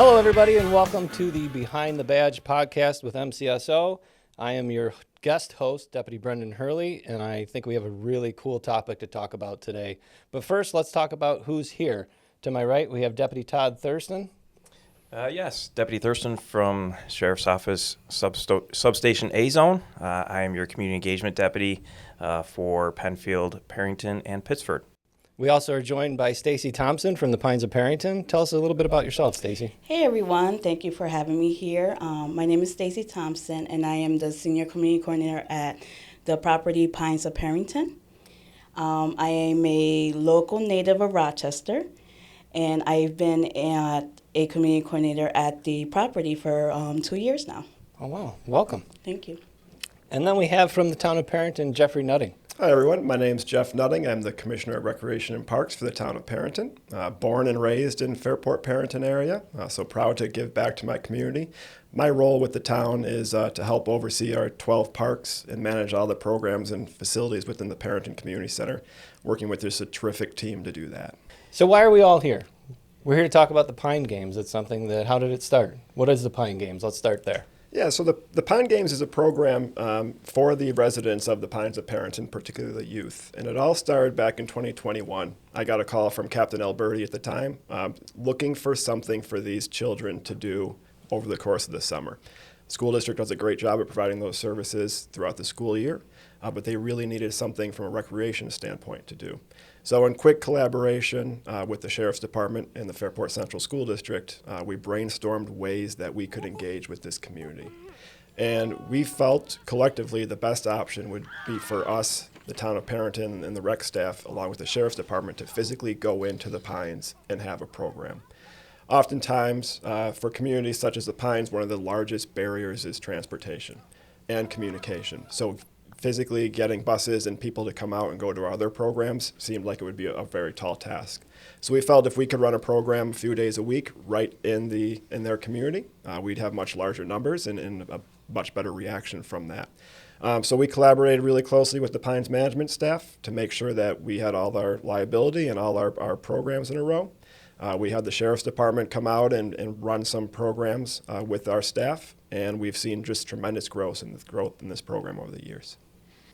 Hello, everybody, and welcome to the Behind the Badge podcast with MCSO. I am your guest host, Deputy Brendan Hurley, and I think we have a really cool topic to talk about today. But first, let's talk about who's here. To my right, we have Deputy Todd Thurston. Yes, Deputy Thurston from Sheriff's Office Substation A Zone. I am your Community Engagement Deputy for Penfield, Perinton, and Pittsford. We also are joined by Stacey Thompson from the Pines of Perinton. Tell us a little bit about yourself, Stacey. Hey everyone, thank you for having me here. My name is Stacey Thompson and I am the Senior Community Coordinator at the property Pines of Perinton. I am a local native of Rochester and I've been a community coordinator at the property for 2 years now. Oh wow, welcome. Thank you. And then we have from the Town of Perinton, Jeffrey Nutting. Hi everyone, my name's Jeff Nutting. I'm the Commissioner of Recreation and Parks for the Town of Perinton. Born and raised in Fairport, Perinton area, so proud to give back to my community. My role with the town is to help oversee our 12 parks and manage all the programs and facilities within the Perinton Community Center, working with just a terrific team to do that. So why are we all here? We're here to talk about the Pine Games. It's something that, how did it start? What is the Pine Games? Let's start there. Yeah, so the Pine Games is a program for the residents of the Pines of Perinton, particularly the youth. And it all started back in 2021. I got a call from Captain Alberti at the time looking for something for these children to do over the course of the summer. The school district does a great job of providing those services throughout the school year, but they really needed something from a recreation standpoint to do. So in quick collaboration with the Sheriff's Department and the Fairport Central School District, we brainstormed ways that we could engage with this community. And we felt collectively the best option would be for us, the Town of Perinton and the rec staff, along with the Sheriff's Department, to physically go into the Pines and have a program. Oftentimes, for communities such as the Pines, one of the largest barriers is transportation and communication. So physically getting buses and people to come out and go to our other programs seemed like it would be a very tall task. So we felt if we could run a program a few days a week right in their community, we'd have much larger numbers and a much better reaction from that. So we collaborated really closely with the Pines management staff to make sure that we had all our liability and all our programs in a row. We had the Sheriff's Department come out and run some programs with our staff, and we've seen just tremendous growth in this program over the years.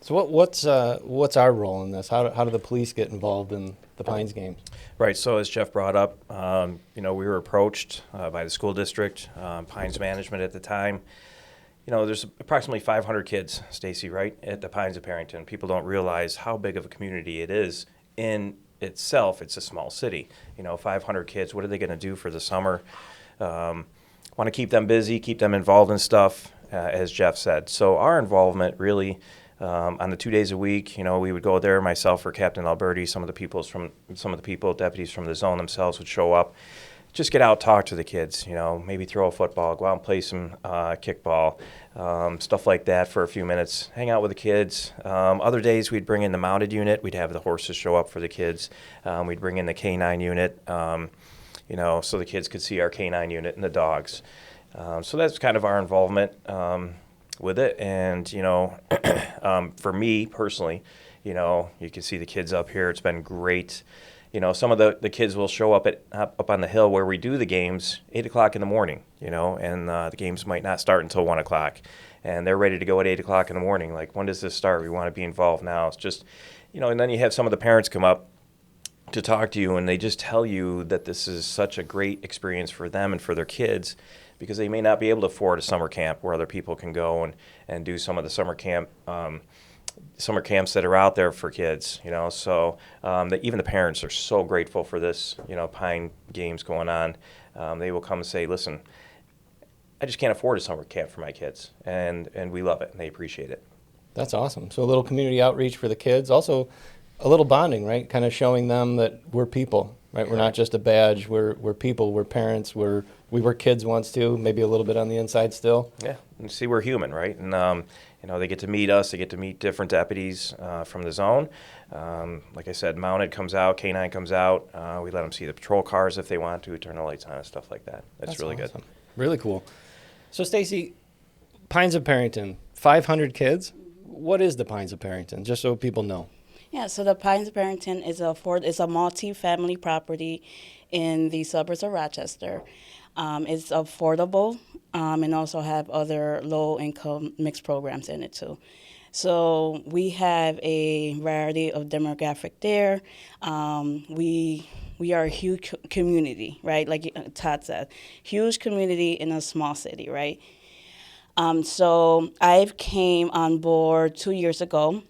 So what's our role in this? How do the police get involved in the Pines Games? Right, so as Jeff brought up, we were approached by the school district, Pines management at the time. There's approximately 500 kids, Stacey, right, at the Pines of Perinton. People don't realize how big of a community it is in itself. It's a small city. 500 kids, what are they going to do for the summer? Want to keep them busy, keep them involved in stuff, as Jeff said. So our involvement really, on the 2 days a week, we would go there, myself or Captain Alberti, some of the people, deputies from the zone themselves would show up, just get out, talk to the kids, maybe throw a football, go out and play some kickball, stuff like that for a few minutes, hang out with the kids. Other days we'd bring in the mounted unit, we'd have the horses show up for the kids, we'd bring in the K9 unit, so the kids could see our K9 unit and the dogs. So that's kind of our involvement with it. And, for me personally, you can see the kids up here. It's been great. Some of the kids will show up up on the hill where we do the games 8 o'clock in the morning, and the games might not start until 1 o'clock. And they're ready to go at 8 o'clock in the morning. Like, when does this start? We want to be involved now. It's just, and then you have some of the parents come up to talk to you, and they just tell you that this is such a great experience for them and for their kids, because they may not be able to afford a summer camp where other people can go and do some of the summer camps that are out there for kids, so even the parents are so grateful for this, Pine Games going on. They will come and say, listen, I just can't afford a summer camp for my kids, and we love it, and they appreciate it. That's awesome. So a little community outreach for the kids, also a little bonding, right? Kind of showing them that we're people, right? We're not just a badge. We're people. We're parents. We were kids once too. Maybe a little bit on the inside still. Yeah, and see, we're human, right? And they get to meet us. They get to meet different deputies from the zone. Like I said, mounted comes out, K9 comes out. We let them see the patrol cars if they want to, turn the lights on and stuff like that. That's really awesome. Good. Really cool. So Stacey, Pines of Perinton, 500 kids. What is the Pines of Perinton? Just so people know. Yeah, so the Pines of Perinton is a multi-family property in the suburbs of Rochester. It's affordable and also have other low-income mixed programs in it too. So we have a variety of demographic there. We are a huge community, right? Like Todd said, huge community in a small city, right? So I've came on board 2 years ago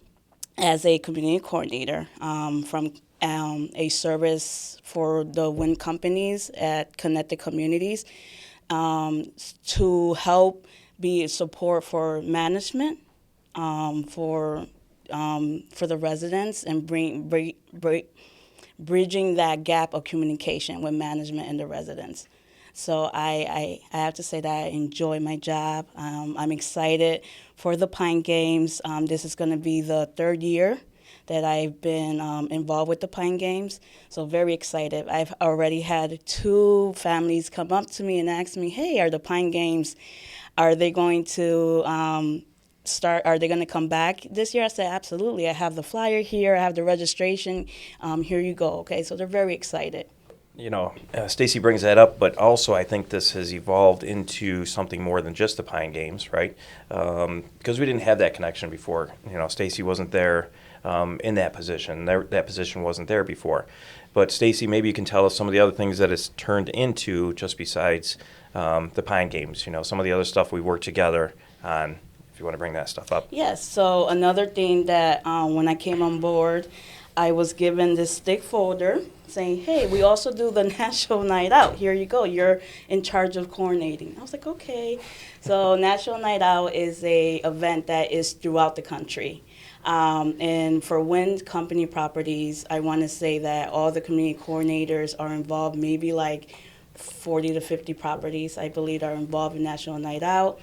as a community coordinator from a service for the wind companies at Connected Communities to help be support for management for the residents and bridging that gap of communication with management and the residents. So I have to say that I enjoy my job. I'm excited for the Pine Games. This is going to be the third year that I've been involved with the Pine Games. So very excited. I've already had 2 families come up to me and ask me, hey, are the Pine Games, are they going to are they going to come back this year? I said, absolutely. I have the flyer here. I have the registration. Here you go. Okay, so they're very excited. You know, Stacey brings that up, but also I think this has evolved into something more than just the Pine Games, right? Because we didn't have that connection before. You know, Stacey wasn't there in that position. That position wasn't there before. But Stacey, maybe you can tell us some of the other things that it's turned into just besides the Pine Games. You know, some of the other stuff we worked together on. If you want to bring that stuff up. Yes. So another thing that when I came on board, I was given this stick folder saying, hey, we also do the National Night Out. Here you go. You're in charge of coordinating. I was like, okay. So National Night Out is a event that is throughout the country. And for wind company properties, I want to say that all the community coordinators are involved, maybe like 40 to 50 properties, I believe, are involved in National Night Out.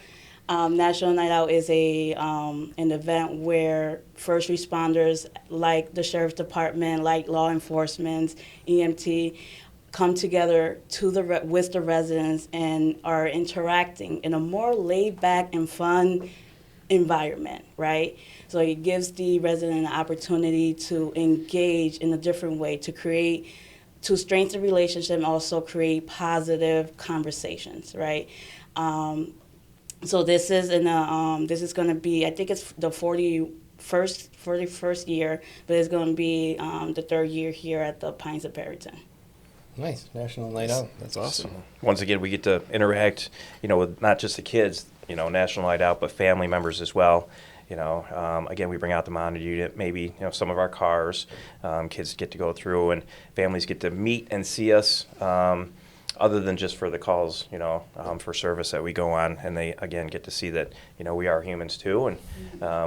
National Night Out is an event where first responders, like the Sheriff's Department, like law enforcement, EMT, come together with the residents and are interacting in a more laid-back and fun environment, right? So it gives the resident an opportunity to engage in a different way, to strengthen the relationship and also create positive conversations, right? So this is going to be, I think it's the 41st year, but it's going to be the 3rd year here at the Pines of Perinton. Nice. National Night Out. That's awesome. Once again, we get to interact, you know, with not just the kids, you know, National Night Out, but family members as well. You know, again, we bring out the monitor unit, maybe, you know, some of our cars. Kids get to go through and families get to meet and see us. Other than just for the calls, you know, for service that we go on, and they, again, get to see that, you know, we are humans too, and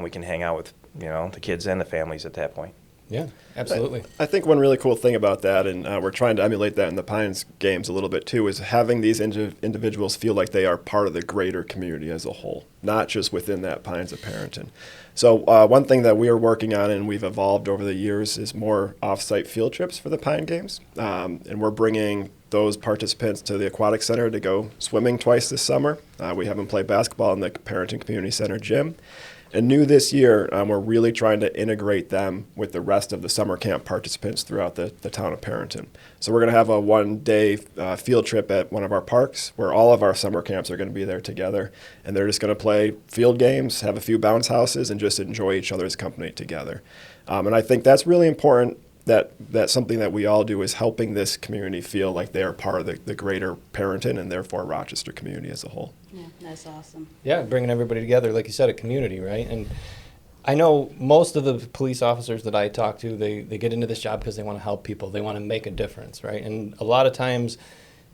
we can hang out with, you know, the kids and the families at that point. Yeah, absolutely. I think one really cool thing about that, and we're trying to emulate that in the Pines Games a little bit too, is having these individuals feel like they are part of the greater community as a whole, not just within that Pines of Perinton. So one thing that we are working on and we've evolved over the years is more off-site field trips for the Pine Games, and we're bringing those participants to the aquatic center to go swimming twice this summer. We have them play basketball in the Perinton Community Center gym. And new this year, we're really trying to integrate them with the rest of the summer camp participants throughout the town of Perinton. So we're going to have a one-day field trip at one of our parks where all of our summer camps are going to be there together. And they're just going to play field games, have a few bounce houses, and just enjoy each other's company together. And I think that's really important. That's something that we all do, is helping this community feel like they are part of the greater Perinton and therefore Rochester community as a whole. Yeah, that's awesome. Yeah, bringing everybody together, like you said, a community, right? And I know most of the police officers that I talk to, they get into this job because they want to help people. They want to make a difference, right? And a lot of times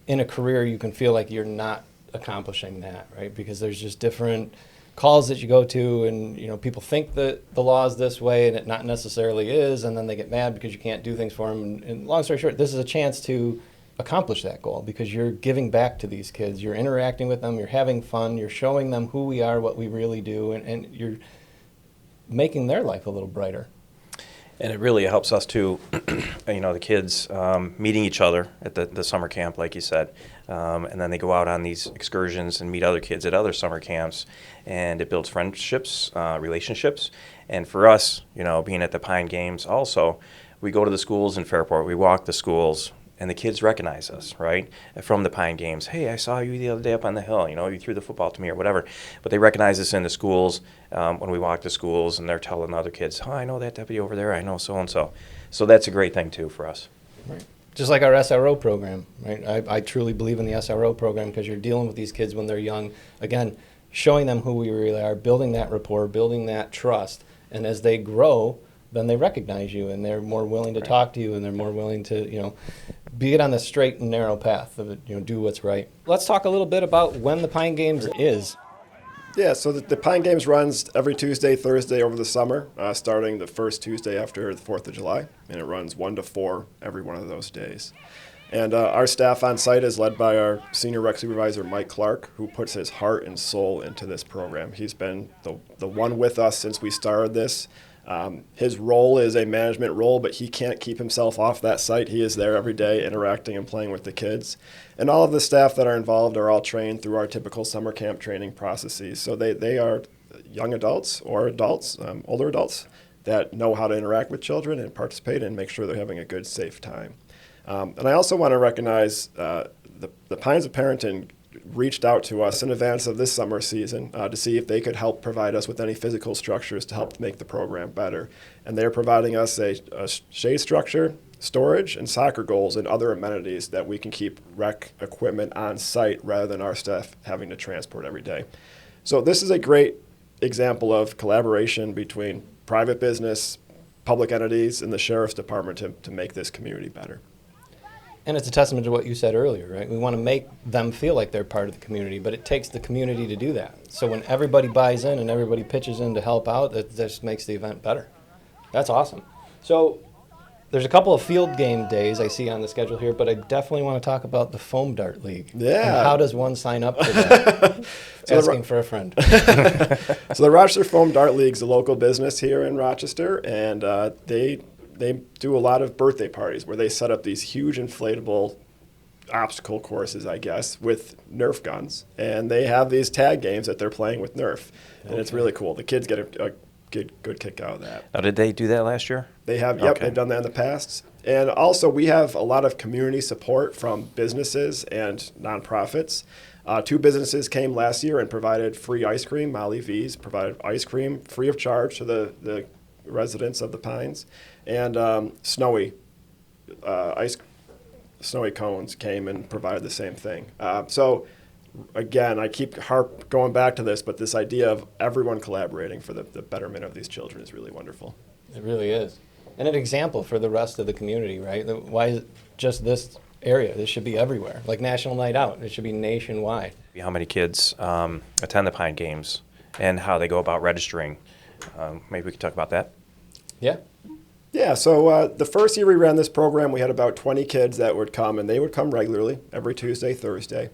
in a career, you can feel like you're not accomplishing that, right? Because there's just different calls that you go to, and you know, people think that the law is this way and it not necessarily is, and then they get mad because you can't do things for them. And long story short, this is a chance to accomplish that goal because you're giving back to these kids. You're interacting with them, you're having fun, you're showing them who we are, what we really do, and you're making their life a little brighter. And it really helps us too, you know, the kids meeting each other at the summer camp, like you said, and then they go out on these excursions and meet other kids at other summer camps, and it builds friendships, relationships. And for us, you know, being at the Pine Games also, we go to the schools in Fairport, we walk the schools, and the kids recognize us, right, from the Pine games. Hey, I saw you the other day up on the hill. You threw the football to me or whatever. But they recognize us in the schools when we walk to schools, and they're telling other kids, oh, I know that deputy over there. I know so-and-so. So that's a great thing, too, for us. Right. Just like our SRO program, right? I truly believe in the SRO program because you're dealing with these kids when they're young. Again, showing them who we really are, building that rapport, building that trust. And as they grow, then they recognize you and they're more willing to talk to you and they're more willing to, be it on the straight and narrow path of, do what's right. Let's talk a little bit about when the Pine Games is. Yeah, so the Pine Games runs every Tuesday, Thursday over the summer, starting the first Tuesday after the 4th of July, and it runs 1 to 4 every one of those days. And our staff on site is led by our senior rec supervisor, Mike Clark, who puts his heart and soul into this program. He's been the one with us since we started this. His role is a management role, but he can't keep himself off that site. He is there every day interacting and playing with the kids. And all of the staff that are involved are all trained through our typical summer camp training processes. So they are young adults or adults, older adults, that know how to interact with children and participate and make sure they're having a good, safe time. And I also want to recognize the Pines of Perinton reached out to us in advance of this summer season to see if they could help provide us with any physical structures to help make the program better. And they're providing us a shade structure, storage, and soccer goals and other amenities that we can keep rec equipment on site rather than our staff having to transport every day. So this is a great example of collaboration between private business, public entities, and the Sheriff's Department to make this community better. And it's a testament to what you said earlier, right? We want to make them feel like they're part of the community, but it takes the community to do that. So when everybody buys in and everybody pitches in to help out, that just makes the event better. That's awesome. So there's a couple of field game days I see on the schedule here, but I definitely want to talk about the Foam Dart League. Yeah. And how does one sign up for that? Asking for a friend. So the Rochester Foam Dart League is a local business here in Rochester, and they do a lot of birthday parties where they set up these huge inflatable obstacle courses, I guess, with Nerf guns. And they have these tag games that they're playing with Nerf. And it's really cool. The kids get a good kick out of that. Now, did they do that last year? They have, Okay. they've done that in the past. And also we have a lot of community support from businesses and nonprofits. 2 businesses came last year and provided free ice cream. Molly V's provided ice cream free of charge to the residents of the Pines. And snowy cones came and provided the same thing. So again, I keep going back to this, but this idea of everyone collaborating for the betterment of these children is really wonderful. It really is. And an example for the rest of the community, right? Why is it just this area? This should be everywhere. Like National Night Out, it should be nationwide. How many kids attend the Pine Games and how they go about registering? Maybe we could talk about that. Yeah. Yeah, so the first year we ran this program, we had about 20 kids that would come, and they would come regularly every Tuesday, Thursday.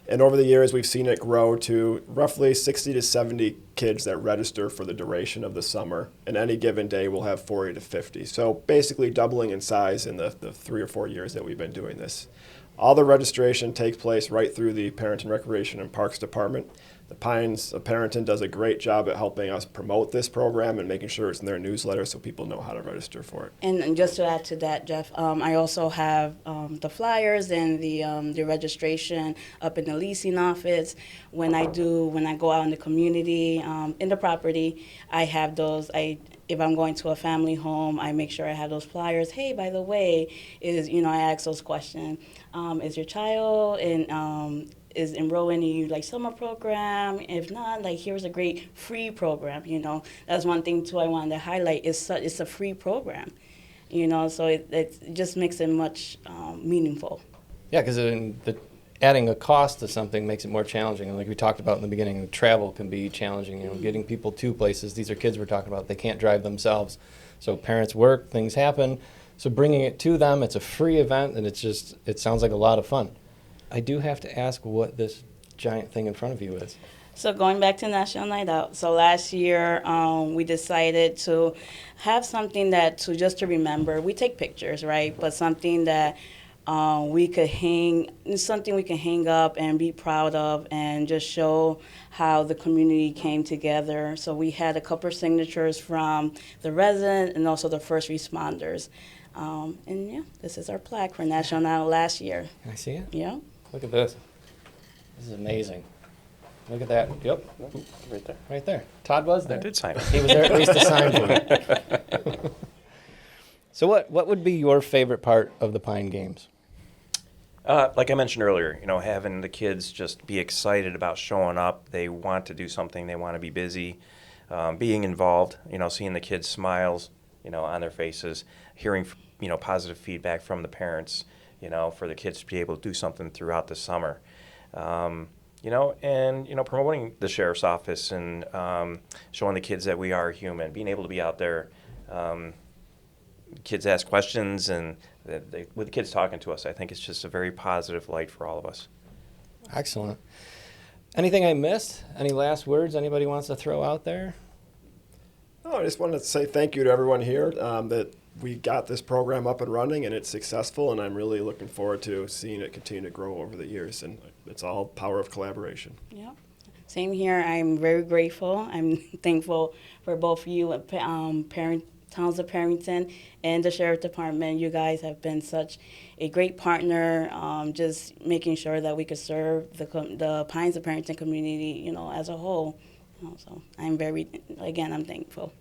And over the years, we've seen it grow to roughly 60 to 70 kids that register for the duration of the summer. And any given day, we'll have 40 to 50. So basically doubling in size in the 3 or 4 years that we've been doing this. All the registration takes place right through the Perinton Recreation and Parks Department. The Pines of Perinton does a great job at helping us promote this program and making sure it's in their newsletter so people know how to register for it. And just to add to that, Jeff, I also have the flyers and the registration up in the leasing office. When I go out in the community, in the property, I have those. If I'm going to a family home, I make sure I have those flyers. Hey, by the way, I ask those questions. Is your child is enrolling in like summer program? If not, like here's a great free program. That's one thing too I wanted to highlight. It's a free program. So it just makes it much meaningful. Yeah, because adding a cost to something makes it more challenging. And like we talked about in the beginning, travel can be challenging. Getting people to places. These are kids we're talking about. They can't drive themselves. So parents work, things happen. So bringing it to them, it's a free event, and it sounds like a lot of fun. I do have to ask what this giant thing in front of you is. So going back to National Night Out. So last year we decided to have something just to remember. We take pictures, right? But something that we can hang up and be proud of and just show how the community came together. So we had a couple of signatures from the residents and also the first responders. And yeah, this is our plaque for National Night Out last year. Can I see it? Yeah. Look at this. This is amazing. Look at that. Yep, Right there. right there. Todd was I there. did sign it. He was there at least to sign for it. So what would be your favorite part of the Pine Games? Like I mentioned earlier, having the kids just be excited about showing up. They want to do something. They want to be busy, being involved. Seeing the kids' smiles, on their faces, hearing, positive feedback from the parents. For the kids to be able to do something throughout the summer. And promoting the sheriff's office and showing the kids that we are human, being able to be out there. Kids ask questions, and with the kids talking to us, I think it's just a very positive light for all of us. Excellent. Anything I missed? Any last words anybody wants to throw out there? Oh, I just wanted to say thank you to everyone here that we got this program up and running, and it's successful, and I'm really looking forward to seeing it continue to grow over the years, and it's all power of collaboration. Yeah. Same here. I'm very grateful. I'm thankful for both you and Towns of Perinton and the Sheriff Department. You guys have been such a great partner, just making sure that we could serve the Pines of Perinton community, as a whole. So I'm I'm thankful.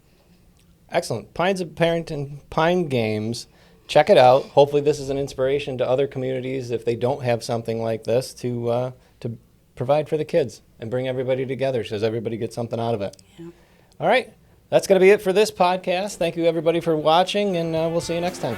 Excellent. Pines of Perinton Pine Games. Check it out. Hopefully this is an inspiration to other communities if they don't have something like this to provide for the kids and bring everybody together because everybody gets something out of it. Yeah. All right. That's going to be it for this podcast. Thank you, everybody, for watching, and we'll see you next time.